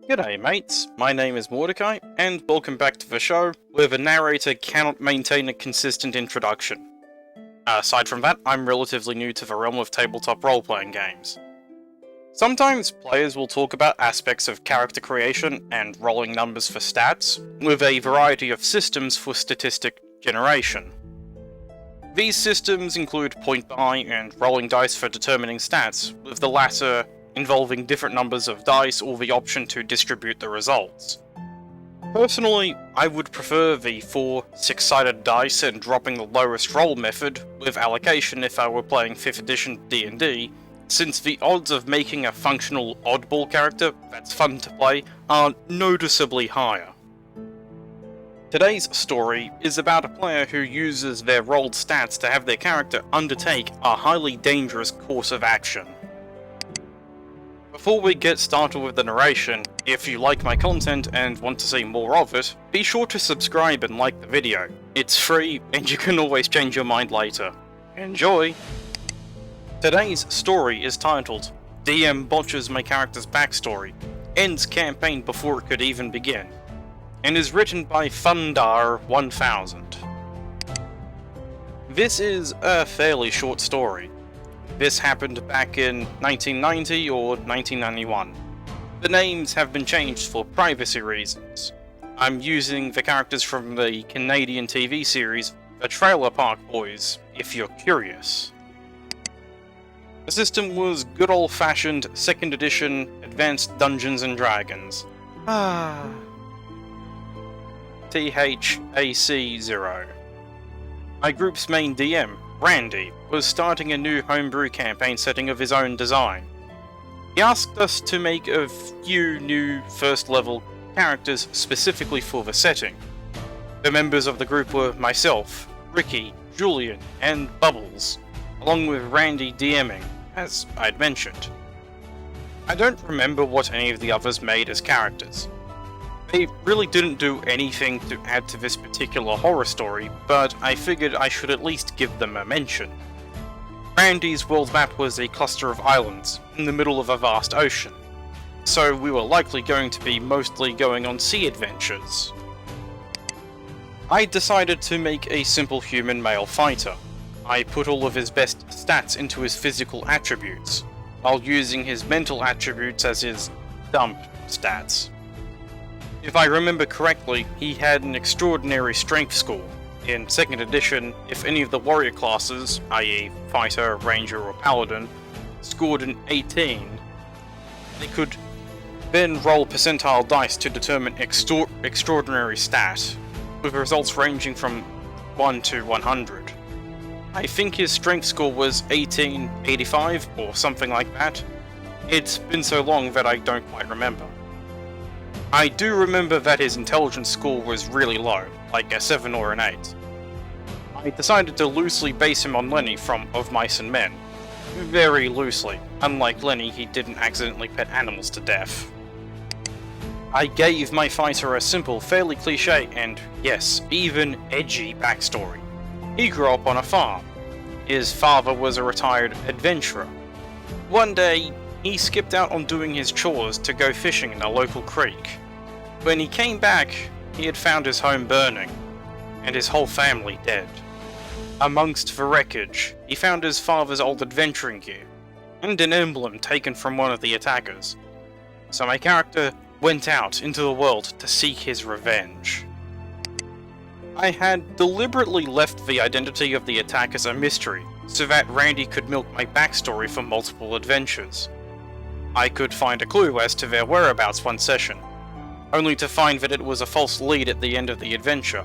G'day mates, my name is Mordecai, and welcome back to the show, where the narrator cannot maintain a consistent introduction. Aside from that, I'm relatively new to the realm of tabletop role-playing games. Sometimes players will talk about aspects of character creation and rolling numbers for stats, with a variety of systems for statistic generation. These systems include point buy and rolling dice for determining stats, with the latter involving different numbers of dice or the option to distribute the results. Personally, I would prefer the 4 6-sided dice and dropping the lowest roll method with allocation if I were playing 5th edition D&D, since the odds of making a functional oddball character that's fun to play are noticeably higher. Today's story is about a player who uses their rolled stats to have their character undertake a highly dangerous course of action. Before we get started with the narration, if you like my content and want to see more of it, be sure to subscribe and like the video. It's free, and you can always change your mind later. Enjoy! Today's story is titled, DM Botches My Character's Backstory, Ends Campaign Before It Could Even Begin, and is written by Fundar1000. This is a fairly short story. This happened back in 1990 or 1991. The names have been changed for privacy reasons. I'm using the characters from the Canadian TV series The Trailer Park Boys, if you're curious. The system was good old-fashioned 2nd edition Advanced Dungeons & Dragons. THAC0. My group's main DM, Randy, was starting a new homebrew campaign setting of his own design. He asked us to make a few new first-level characters specifically for the setting. The members of the group were myself, Ricky, Julian, and Bubbles, along with Randy DMing, as I'd mentioned. I don't remember what any of the others made as characters. They really didn't do anything to add to this particular horror story, but I figured I should at least give them a mention. Randy's world map was a cluster of islands in the middle of a vast ocean, so we were likely going to be mostly going on sea adventures. I decided to make a simple human male fighter. I put all of his best stats into his physical attributes, while using his mental attributes as his dump stats. If I remember correctly, he had an extraordinary strength score. In 2nd edition, if any of the warrior classes, i.e. fighter, ranger, or paladin, scored an 18, they could then roll percentile dice to determine extraordinary stat, with results ranging from 1 to 100. I think his strength score was 1885 or something like that. It's been so long that I don't quite remember. I do remember that his intelligence score was really low, like a 7 or an 8. I decided to loosely base him on Lenny from Of Mice and Men. Very loosely. Unlike Lenny, he didn't accidentally pet animals to death. I gave my fighter a simple, fairly cliché, and yes, even edgy backstory. He grew up on a farm. His father was a retired adventurer. One day, he skipped out on doing his chores to go fishing in a local creek. When he came back, he had found his home burning, and his whole family dead. Amongst the wreckage, he found his father's old adventuring gear, and an emblem taken from one of the attackers. So my character went out into the world to seek his revenge. I had deliberately left the identity of the attackers a mystery, so that Randy could milk my backstory for multiple adventures. I could find a clue as to their whereabouts one session, only to find that it was a false lead at the end of the adventure.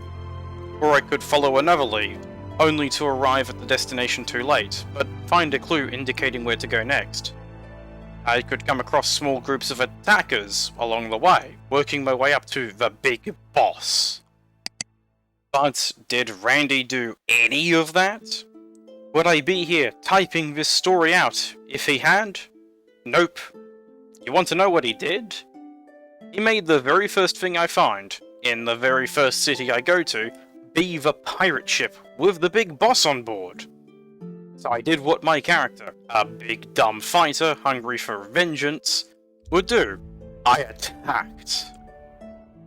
Or I could follow another lead, only to arrive at the destination too late, but find a clue indicating where to go next. I could come across small groups of attackers along the way, working my way up to the big boss. But did Randy do any of that? Would I be here typing this story out if he had? Nope. You want to know what he did? He made the very first thing I find, in the very first city I go to, be the pirate ship with the big boss on board. So I did what my character, a big dumb fighter hungry for vengeance, would do. I attacked.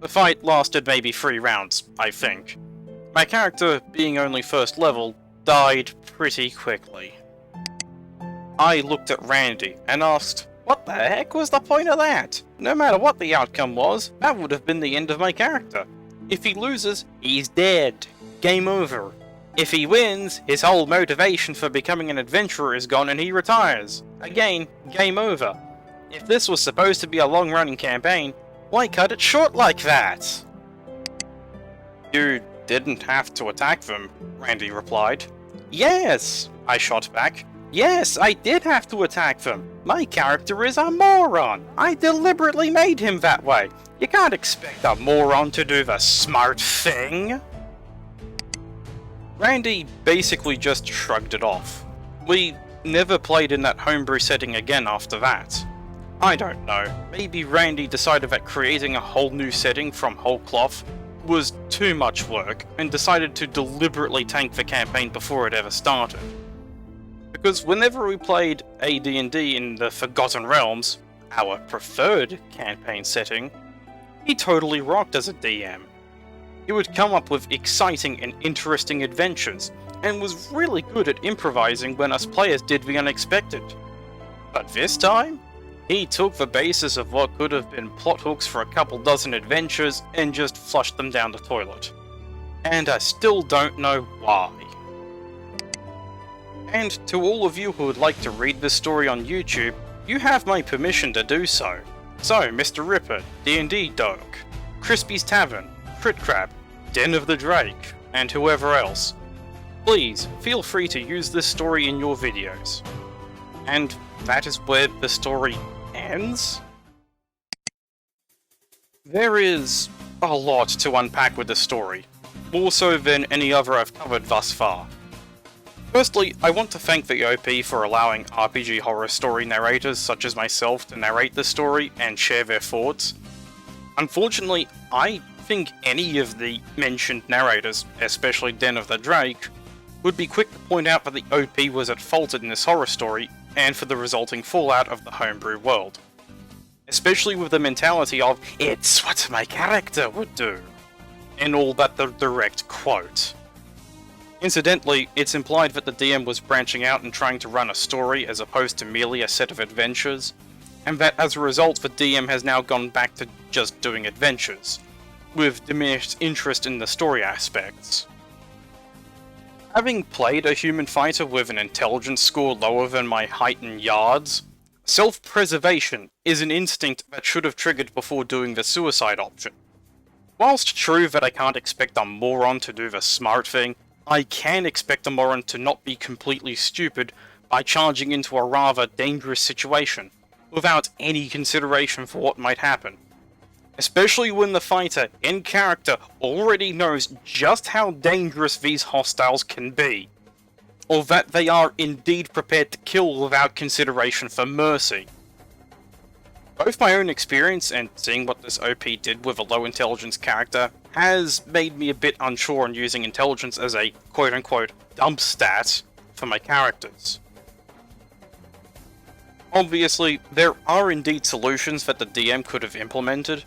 The fight lasted maybe 3 rounds, I think. My character, being only first level, died pretty quickly. I looked at Randy and asked, what the heck was the point of that? No matter what the outcome was, that would have been the end of my character. If he loses, he's dead. Game over. If he wins, his whole motivation for becoming an adventurer is gone and he retires. Again, game over. If this was supposed to be a long-running campaign, why cut it short like that? You didn't have to attack them, Randy replied. Yes, I shot back. Yes, I did have to attack them. My character is a moron. I deliberately made him that way. You can't expect a moron to do the smart thing. Randy basically just shrugged it off. We never played in that homebrew setting again after that. I don't know, maybe Randy decided that creating a whole new setting from whole cloth was too much work and decided to deliberately tank the campaign before it ever started. Because whenever we played AD&D in the Forgotten Realms, our preferred campaign setting, he totally rocked as a DM. He would come up with exciting and interesting adventures, and was really good at improvising when us players did the unexpected. But this time, he took the basis of what could have been plot hooks for a couple dozen adventures and just flushed them down the toilet. And I still don't know why. And to all of you who would like to read this story on YouTube, you have my permission to do so. So, Mr. Ripper, D&D Dog, Crispy's Tavern, Crit Crab, Den of the Drake, and whoever else, please feel free to use this story in your videos. And that is where the story ends? There is a lot to unpack with this story, more so than any other I've covered thus far. Firstly, I want to thank the OP for allowing RPG horror story narrators such as myself to narrate the story and share their thoughts. Unfortunately, I think any of the mentioned narrators, especially Den of the Drake, would be quick to point out that the OP was at fault in this horror story and for the resulting fallout of the homebrew world. Especially with the mentality of, it's what my character would do, and all but the direct quote. Incidentally, it's implied that the DM was branching out and trying to run a story as opposed to merely a set of adventures, and that as a result the DM has now gone back to just doing adventures, with diminished interest in the story aspects. Having played a human fighter with an intelligence score lower than my height and yards, self-preservation is an instinct that should have triggered before doing the suicide option. Whilst true that I can't expect a moron to do the smart thing, I can expect a moron to not be completely stupid by charging into a rather dangerous situation, without any consideration for what might happen. Especially when the fighter, in character, already knows just how dangerous these hostiles can be, or that they are indeed prepared to kill without consideration for mercy. Both my own experience and seeing what this OP did with a low intelligence character has made me a bit unsure on using intelligence as a quote-unquote dump stat for my characters. Obviously, there are indeed solutions that the DM could have implemented.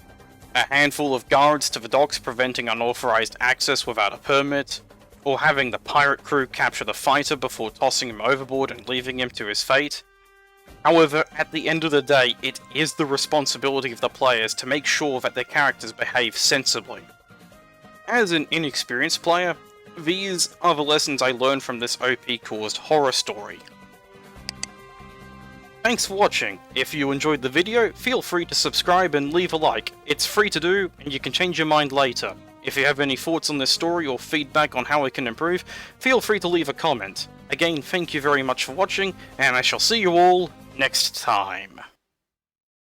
A handful of guards to the docks preventing unauthorized access without a permit, or having the pirate crew capture the fighter before tossing him overboard and leaving him to his fate. However, at the end of the day, it is the responsibility of the players to make sure that their characters behave sensibly. As an inexperienced player, these are the lessons I learned from this OP-caused horror story. Thanks for watching. If you enjoyed the video, feel free to subscribe and leave a like. It's free to do, and you can change your mind later. If you have any thoughts on this story or feedback on how it can improve, feel free to leave a comment. Again, thank you very much for watching, and I shall see you all next time.